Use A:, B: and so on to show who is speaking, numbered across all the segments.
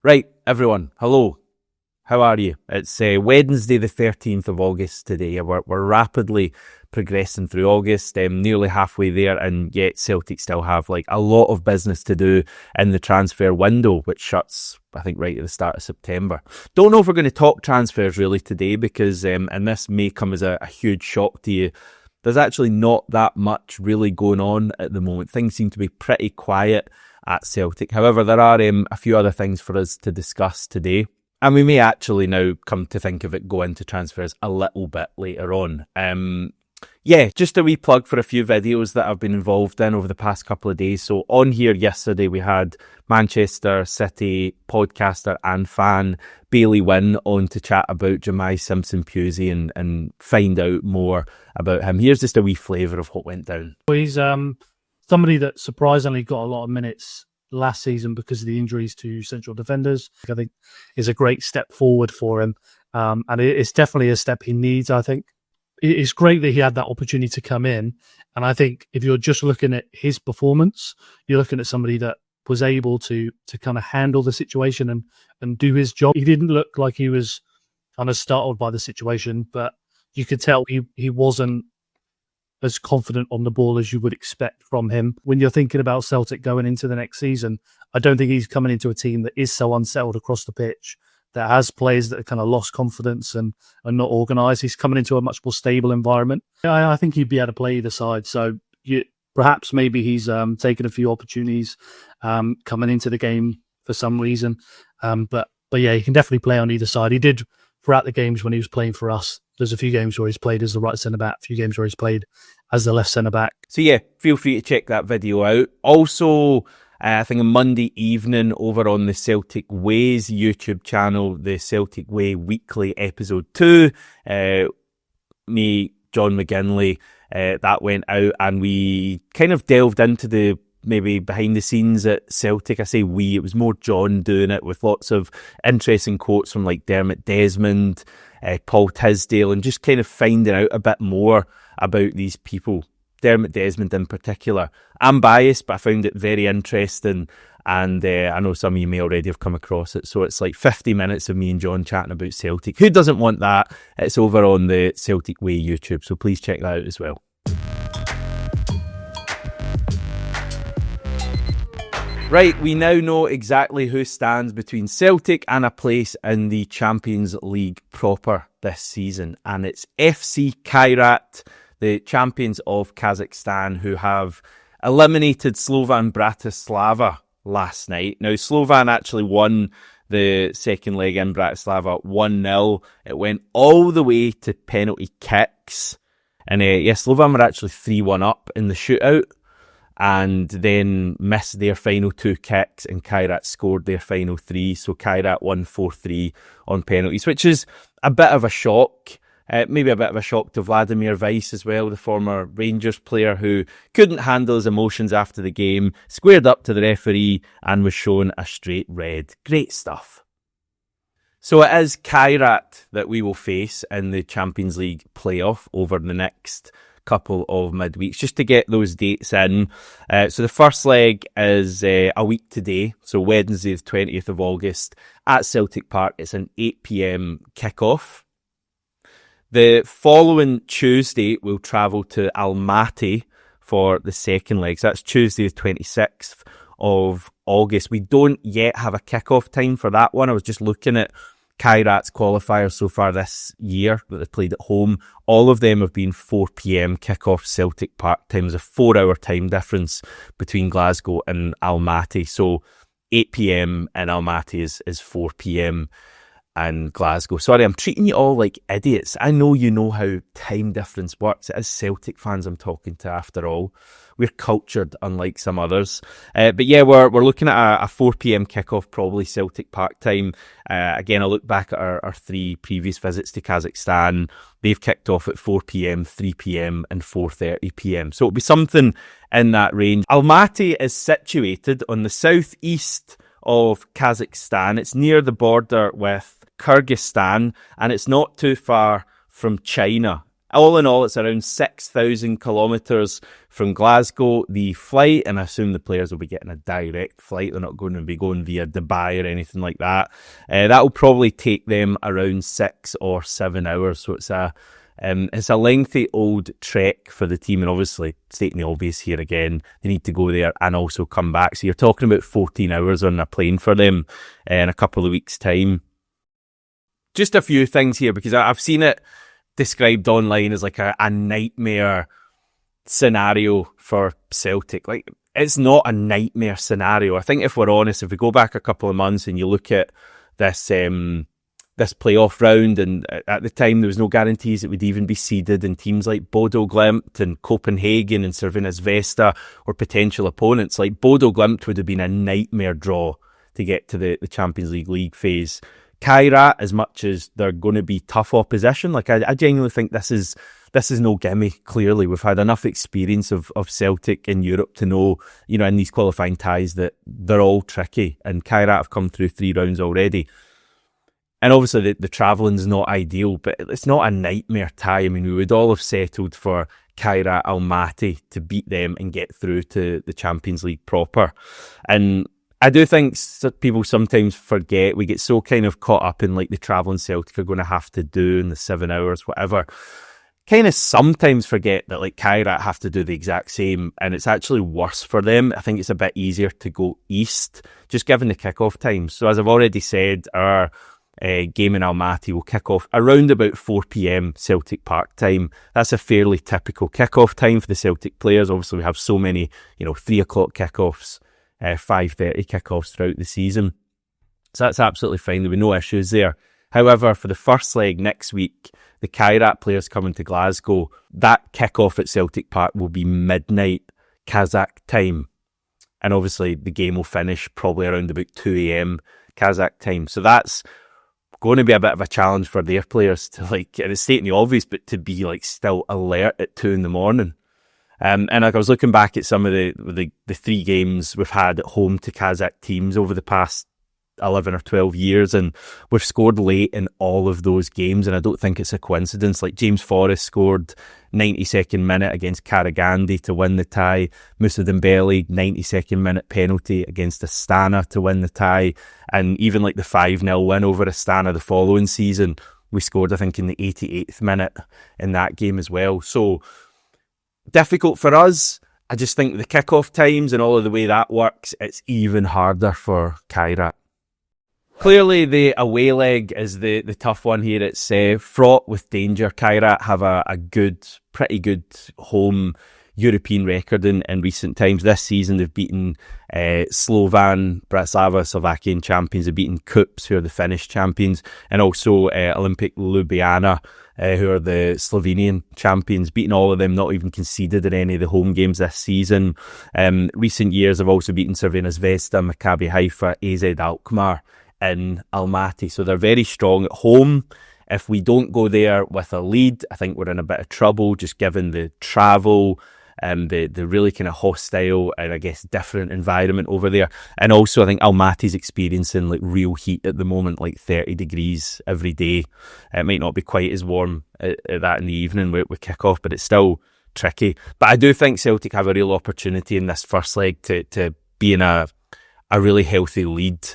A: Right, everyone, hello. How are you? It's Wednesday the 13th of August today. We're rapidly progressing through August, nearly halfway there, and yet Celtic still have like a lot of business to do in the transfer window, which shuts, I think, right at the start of September. Don't know if we're going to talk transfers really today because, and this may come as a huge shock to you, there's actually not that much really going on at the moment. Things seem to be pretty quiet at Celtic. However, there are a few other things for us to discuss today. And we may actually now come to think of it, go into transfers a little bit later on. Just a wee plug for a few videos that I've been involved in over the past couple of days. So on here yesterday, we had Manchester City podcaster and fan Bailey Wynn on to chat about Jemai Simpson-Pusey and find out more about him. Here's just a wee flavour of what went down.
B: He's somebody that surprisingly got a lot of minutes last season because of the injuries to central defenders. I think is a great step forward for him. And it's definitely a step he needs, I think. It's great that he had that opportunity to come in. And I think if you're just looking at his performance, you're looking at somebody that was able to kind of handle the situation and do his job. He didn't look like he was kind of startled by the situation, but you could tell he wasn't as confident on the ball as you would expect from him. When you're thinking about Celtic going into the next season, I don't think he's coming into a team that is so unsettled across the pitch, that has players that have kind of lost confidence and are not organised. He's coming into a much more stable environment. I think he'd be able to play either side. So perhaps maybe he's taken a few opportunities coming into the game for some reason. But yeah, he can definitely play on either side. He did throughout the games when he was playing for us. There's a few games where he's played as the right centre-back, a few games where he's played as the left centre-back.
A: So yeah, feel free to check that video out. Also, I think on Monday evening over on the Celtic Way's YouTube channel, the Celtic Way Weekly Episode 2, me, John McGinley, that went out and we kind of delved into the maybe behind the scenes at Celtic. I say we, it was more John doing it with lots of interesting quotes from like Dermot Desmond, Paul Tisdale, and just kind of finding out a bit more about these people. Dermot Desmond in particular. I'm biased, but I found it very interesting, and I know some of you may already have come across it. So it's like 50 minutes of me and John chatting about Celtic. Who doesn't want that? It's over on the Celtic Way YouTube, so please check that out as well. Right, we now know exactly who stands between Celtic and a place in the Champions League proper this season, and it's FC Kairat, the champions of Kazakhstan, who have eliminated Slovan Bratislava last night. Now, Slovan actually won the second leg in Bratislava 1-0. It went all the way to penalty kicks, and Slovan were actually 3-1 up in the shootout, and then missed their final two kicks, and Kairat scored their final three. So Kairat won 4-3 on penalties, which is a bit of a shock. Maybe a bit of a shock to Vladimir Weiss as well, the former Rangers player who couldn't handle his emotions after the game, squared up to the referee and was shown a straight red. Great stuff. So it is Kairat that we will face in the Champions League playoff over the next couple of midweeks, just to get those dates in. So the first leg is a week today, so Wednesday the 20th of August at Celtic Park. It's an 8 p.m. kickoff. The following Tuesday, we'll travel to Almaty for the second leg. So that's Tuesday the 26th of August. We don't yet have a kickoff time for that one. I was just looking at Kairat's qualifiers so far this year that they've played at home. All of them have been 4 p.m. kickoff Celtic Park time. There's a 4-hour time difference between Glasgow and Almaty. So 8 p.m. in Almaty is 4 p.m. in Glasgow. Sorry, I'm treating you all like idiots. I know you know how time difference works. It is Celtic fans I'm talking to after all. We're cultured, unlike some others. But yeah, we're looking at a 4 p.m. kickoff, probably Celtic Park time. Again, I look back at our three previous visits to Kazakhstan. They've kicked off at 4 p.m, 3 p.m, and 4:30 p.m. So it'll be something in that range. Almaty is situated on the southeast of Kazakhstan. It's near the border with Kyrgyzstan, and it's not too far from China All in all, it's around 6,000 kilometres from Glasgow, the flight, and I assume the players will be getting a direct flight. They're not going to be going via Dubai or anything like that. That will probably take them around 6 or 7 hours, so it's a lengthy old trek for the team, and obviously, stating the obvious here again, they need to go there and also come back. So you're talking about 14 hours on a plane for them in a couple of weeks' time. Just a few things here, because I've seen it described online as like a nightmare scenario for Celtic. Like, it's not a nightmare scenario. I think if we're honest, if we go back a couple of months and you look at this playoff round, and at the time there was no guarantees it would even be seeded, and teams like Bodo Glimt and Copenhagen and Cervenas Vesta were potential opponents. Like, Bodo Glimt would have been a nightmare draw to get to the Champions League phase. Kairat, as much as they're going to be tough opposition, like I genuinely think this is no gimme. Clearly, we've had enough experience of Celtic in Europe to know, in these qualifying ties, that they're all tricky, and Kairat have come through 3 rounds already. And obviously the travelling's not ideal, but it's not a nightmare tie. I mean, we would all have settled for Kairat Almaty to beat them and get through to the Champions League proper. And I do think people sometimes forget, we get so kind of caught up in like the travelling Celtic are going to have to do in the 7 hours, whatever. Kind of sometimes forget that like Kairat have to do the exact same, and it's actually worse for them. I think it's a bit easier to go east, just given the kick-off times. So as I've already said, our game in Almaty will kick off around about 4 p.m. Celtic Park time. That's a fairly typical kick-off time for the Celtic players. Obviously, we have so many, 3 o'clock kick-offs, 5:30 kick-offs throughout the season. So that's absolutely fine. There'll be no issues there. However, for the first leg next week, the Kairat players coming to Glasgow, that kick-off at Celtic Park will be midnight Kazakh time. And obviously, the game will finish probably around about 2 a.m. Kazakh time. So that's going to be a bit of a challenge for their players to and it's stating the obvious, but to be still alert at 2 a.m. And I was looking back at some of the 3 games we've had at home to Kazakh teams over the past 11 or 12 years, and we've scored late in all of those games, and I don't think it's a coincidence. Like, James Forrest scored 92nd minute against Karagandhi to win the tie. Moussa Dembele, 92nd minute penalty against Astana to win the tie. And even the 5-0 win over Astana the following season, we scored, I think, in the 88th minute in that game as well. So, difficult for us. I just think the kick-off times and all of the way that works, it's even harder for Kairat. Clearly, the away leg is the tough one here. It's fraught with danger. Kairat have a pretty good home European record in recent times. This season, they've beaten Slovan Bratislava, Slovakian champions. They've beaten Kups, who are the Finnish champions, and also Olympic Ljubljana, who are the Slovenian champions. Beaten all of them, not even conceded in any of the home games this season. Recent years have also beaten Cervenas Vesta, Maccabi Haifa, AZ Alkmaar in Almaty. So they're very strong at home. If we don't go there with a lead, I think we're in a bit of trouble, just given the travel and the really kind of hostile and I guess different environment over there. And also I think Almaty's experiencing real heat at the moment, 30 degrees every day. It might not be quite as warm at that in the evening with kick-off, but it's still tricky. But I do think Celtic have a real opportunity in this first leg to be in a really healthy lead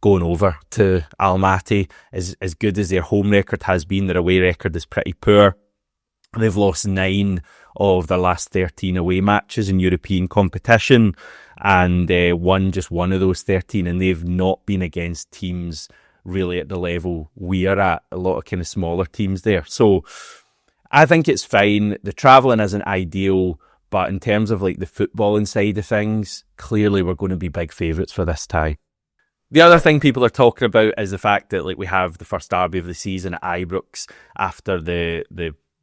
A: going over to Almaty. As good as their home record has been, their away record is pretty poor. They've lost 9 of their last 13 away matches in European competition, and won just 1 of those 13, and they've not been against teams really at the level we are at, a lot of kind of smaller teams there. So I think it's fine. The travelling isn't ideal, but in terms of the footballing side of things, clearly we're going to be big favourites for this tie. The other thing people are talking about is the fact that we have the first derby of the season at Ibrox after the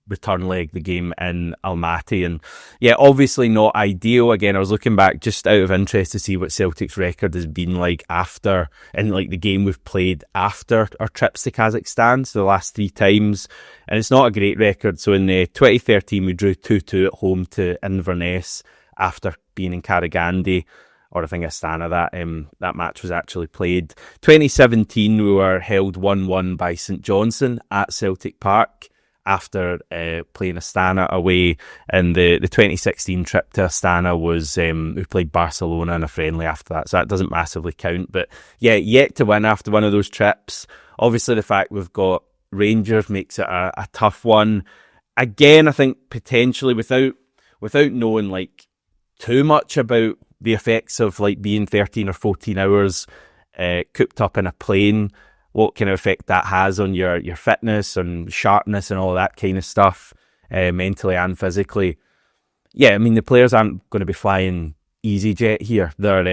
A: return leg, the game in Almaty. And yeah, obviously not ideal. Again, I was looking back just out of interest to see what Celtic's record has been after, in the game we've played after our trips to Kazakhstan, so the last 3 times. And it's not a great record. So in 2013, we drew 2-2 at home to Inverness after being in Karagandhi. Or I think Astana, that match was actually played. 2017, we were held 1-1 by St Johnstone at Celtic Park. after playing Astana away. And the 2016 trip to Astana was, we played Barcelona in a friendly after that, so that doesn't massively count. But yeah, yet to win after one of those trips. Obviously, the fact we've got Rangers makes it a tough one. Again, I think potentially without knowing like too much about the effects of like being 13 or 14 hours cooped up in a plane, what kind of effect that has on your fitness and sharpness and all that kind of stuff, mentally and physically. Yeah, I mean, the players aren't going to be flying EasyJet here. They're,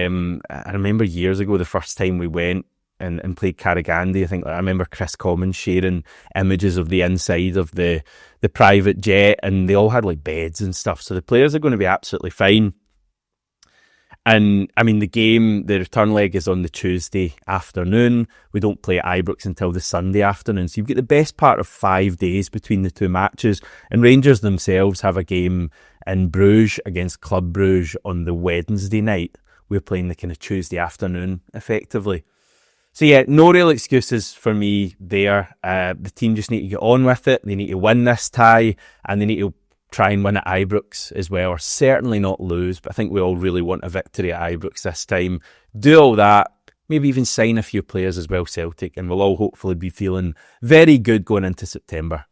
A: I remember years ago, the first time we went and played Karagandhi, I think I remember Chris Commons sharing images of the inside of the private jet, and they all had like beds and stuff. So the players are going to be absolutely fine. And I mean, the return leg is on the Tuesday afternoon. We don't play at Ibrox until the Sunday afternoon. So you've got the best part of 5 days between the two matches. And Rangers themselves have a game in Bruges against Club Bruges on the Wednesday night. We're playing the kind of Tuesday afternoon, effectively. So yeah, no real excuses for me there. The team just need to get on with it. They need to win this tie, and they need to try and win at Ibrox as well, or certainly not lose. But I think we all really want a victory at Ibrox this time. Do all that, maybe even sign a few players as well, Celtic, and we'll all hopefully be feeling very good going into September.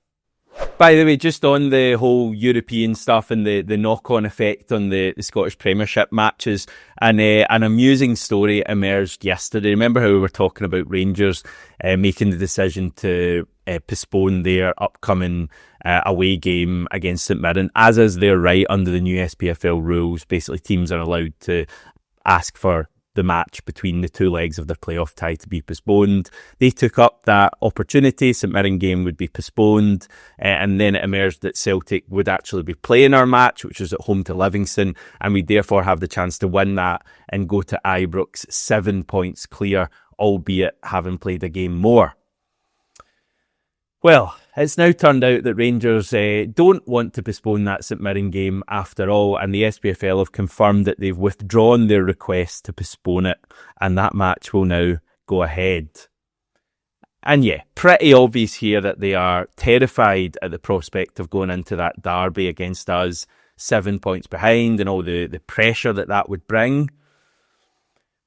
A: By the way, just on the whole European stuff and the knock-on effect on the Scottish Premiership matches, and an amusing story emerged yesterday. Remember how we were talking about Rangers making the decision to postpone their upcoming away game against St Mirren, as is their right under the new SPFL rules. Basically, teams are allowed to ask for the match between the two legs of their playoff tie to be postponed. They took up that opportunity. St Mirren game would be postponed, and then it emerged that Celtic would actually be playing our match, which was at home to Livingston, and we'd therefore have the chance to win that and go to Ibrox 7 points clear, albeit having played a game more. Well, it's now turned out that Rangers don't want to postpone that St Mirren game after all, and the SPFL have confirmed that they've withdrawn their request to postpone it, and that match will now go ahead. And yeah, pretty obvious here that they are terrified at the prospect of going into that derby against us 7 points behind and all the pressure that would bring.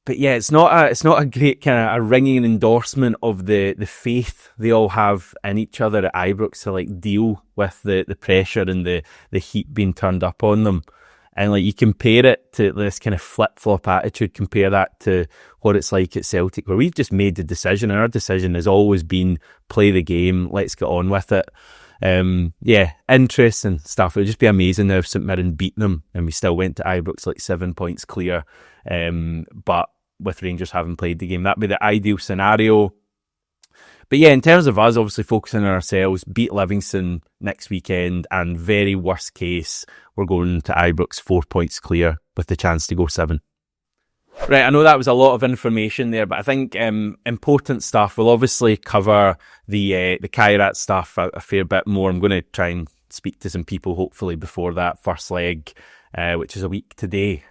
A: But yeah, it's not a great kind of a ringing endorsement of the faith they all have in each other at Ibrox to like deal with the pressure and the heat being turned up on them. And like you compare it to this kind of flip-flop attitude, compare that to what it's like at Celtic, where we've just made the decision, and our decision has always been play the game, let's get on with it. Yeah, interesting stuff. It would just be amazing now if St Mirren beat them and we still went to Ibrox like 7 points clear. But with Rangers having played the game, that'd be the ideal scenario. But yeah, in terms of us, obviously focusing on ourselves, beat Livingston next weekend, and very worst case, we're going to Ibrox 4 points clear with the chance to go 7. Right, I know that was a lot of information there, but I think important stuff. We'll obviously cover the Kairat stuff a fair bit more. I'm going to try and speak to some people hopefully before that first leg, which is a week today.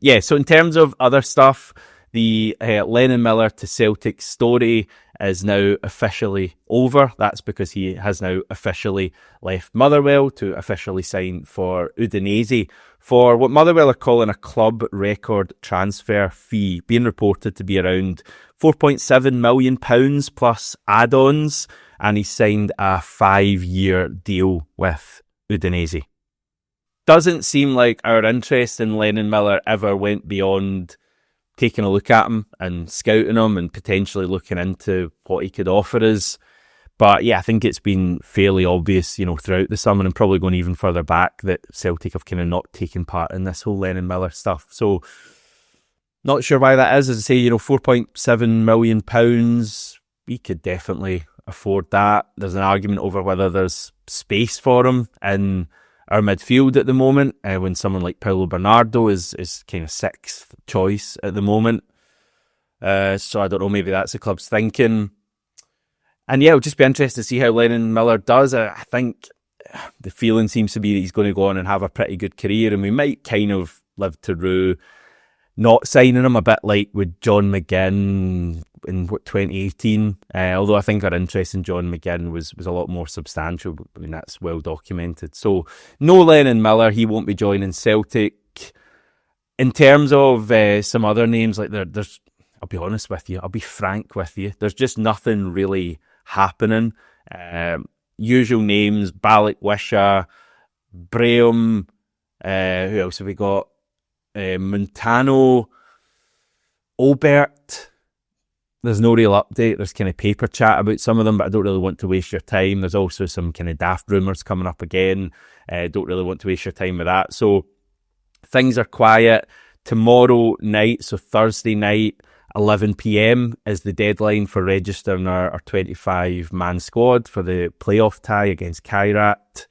A: Yeah, so in terms of other stuff, the Lennon Miller to Celtic story is now officially over. That's because he has now officially left Motherwell to officially sign for Udinese for what Motherwell are calling a club record transfer fee, being reported to be around £4.7 million plus add-ons, and he signed a 5-year deal with Udinese. Doesn't seem like our interest in Lennon Miller ever went beyond taking a look at him and scouting him and potentially looking into what he could offer us. But yeah, I think it's been fairly obvious, throughout the summer and probably going even further back, that Celtic have kind of not taken part in this whole Lennon Miller stuff. So not sure why that is. As I say, £4.7 million, we could definitely afford that. There's an argument over whether there's space for him in our midfield at the moment, when someone like Paulo Bernardo is kind of 6th choice at the moment. So I don't know, maybe that's the club's thinking. And yeah, it'll just be interesting to see how Lennon Miller does. I think the feeling seems to be that he's going to go on and have a pretty good career, and we might kind of live to rue not signing him, a bit like with John McGinn in 2018. Although I think our interest in John McGinn was a lot more substantial. I mean, that's well documented. So no Lennon Miller, he won't be joining Celtic. In terms of some other names, like there's, I'll be honest with you, I'll be frank with you, there's just nothing really happening. Usual names: Balak Wisha, Braham, who else have we got? Montano, Obert. There's no real update. There's kind of paper chat about some of them, but I don't really want to waste your time. There's also some kind of daft rumours coming up again. Don't really want to waste your time with that. So things are quiet. Tomorrow night, so Thursday night, 11 p.m. is the deadline for registering our 25-man squad for the playoff tie against Kairat.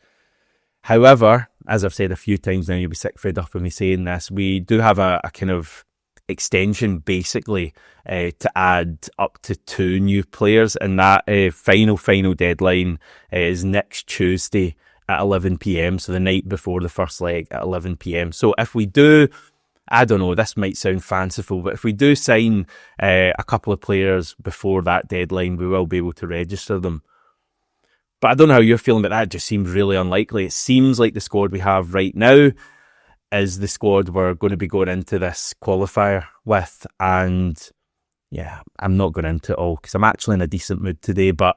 A: However, as I've said a few times now, you'll be sick fed up of me saying this, we do have a kind of extension basically to add up to 2 new players, and that final deadline is next Tuesday at 11 p.m, so the night before the first leg at 11 p.m. So if we do, I don't know, this might sound fanciful, but if we do sign a couple of players before that deadline, we will be able to register them. But I don't know how you're feeling about that. It just seems really unlikely. It seems like the squad we have right now is the squad we're going to be going into this qualifier with. And yeah, I'm not going into it all because I'm actually in a decent mood today. But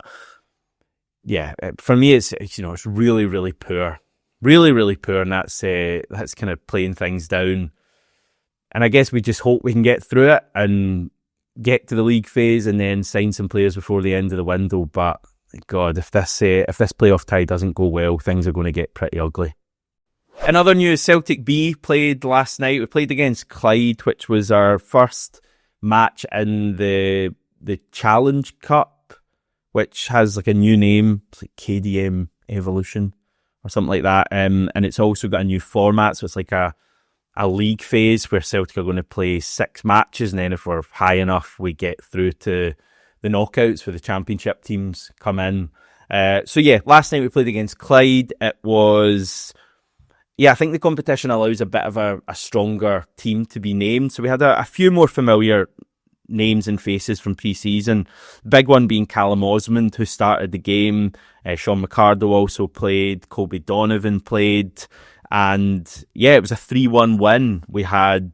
A: yeah, for me, it's it's really, really poor. Really, really poor. And that's kind of playing things down. And I guess we just hope we can get through it and get to the league phase and then sign some players before the end of the window. But God, if this playoff tie doesn't go well, things are going to get pretty ugly. In other news, Celtic B played last night. We played against Clyde, which was our first match in the Challenge Cup, which has like a new name. It's like KDM Evolution or something like that. And it's also got a new format, so it's like a league phase where Celtic are going to play 6 matches, and then if we're high enough, we get through to the knockouts where the championship teams come in. So yeah, last night we played against Clyde. It was, I think the competition allows a bit of a stronger team to be named. So we had a few more familiar names and faces from pre-season. Big one being Callum Osmond, who started the game. Sean McCardle also played. Colby Donovan played. And yeah, it was a 3-1 win. We had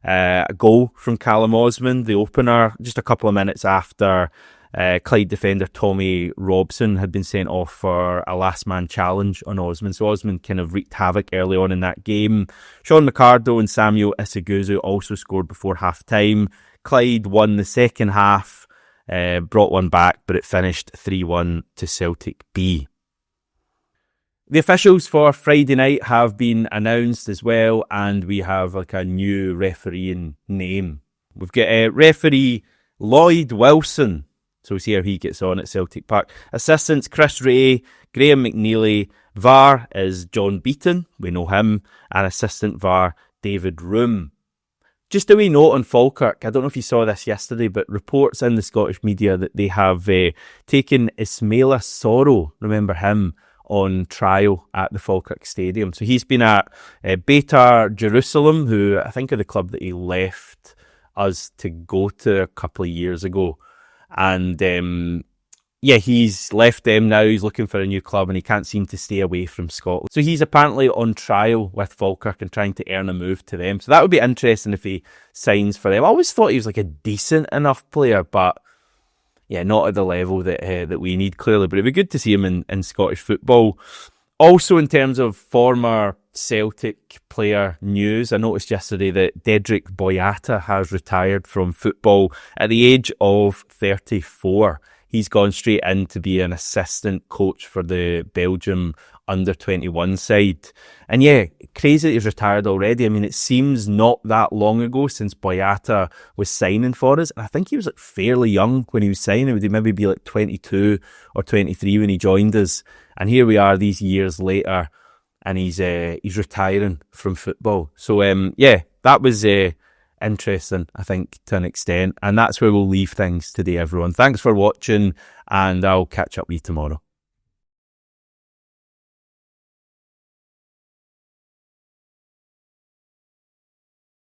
A: a goal from Callum Osmond, the opener, just a couple of minutes after Clyde defender Tommy Robson had been sent off for a last man challenge on Osmond. So Osmond kind of wreaked havoc early on in that game. Sean McCardle and Samuel Isiguzu also scored before half time. Clyde won the second half, brought one back, but it finished 3-1 to Celtic B. The officials for Friday night have been announced as well, and we have like a new refereeing name. We've got referee Lloyd Wilson, so we'll see how he gets on at Celtic Park. Assistants Chris Ray, Graham McNeely. VAR is John Beaton, we know him, and assistant VAR David Room. Just a wee note on Falkirk, I don't know if you saw this yesterday, but reports in the Scottish media that they have taken Ismaila Soro, remember him, on trial at the Falkirk Stadium. So he's been at Beitar Jerusalem, who I think are the club that he left us to go to a couple of years ago. And he's left them now. He's looking for a new club and he can't seem to stay away from Scotland. So he's apparently on trial with Falkirk and trying to earn a move to them. So that would be interesting if he signs for them. I always thought he was like a decent enough player, but yeah, not at the level that we need, clearly. But it'd be good to see him in Scottish football. Also, in terms of former Celtic player news, I noticed yesterday that Dedrick Boyata has retired from football at the age of 34. He's gone straight in to be an assistant coach for the Belgium under-21 side. And yeah, crazy that he's retired already. I mean, it seems not that long ago since Boyata was signing for us. And I think he was like fairly young when he was signing. Would he maybe be like 22 or 23 when he joined us? And here we are these years later, and he's retiring from football. So that was interesting, I think, to an extent. And that's where we'll leave things today, everyone. Thanks for watching, and I'll catch up with you tomorrow.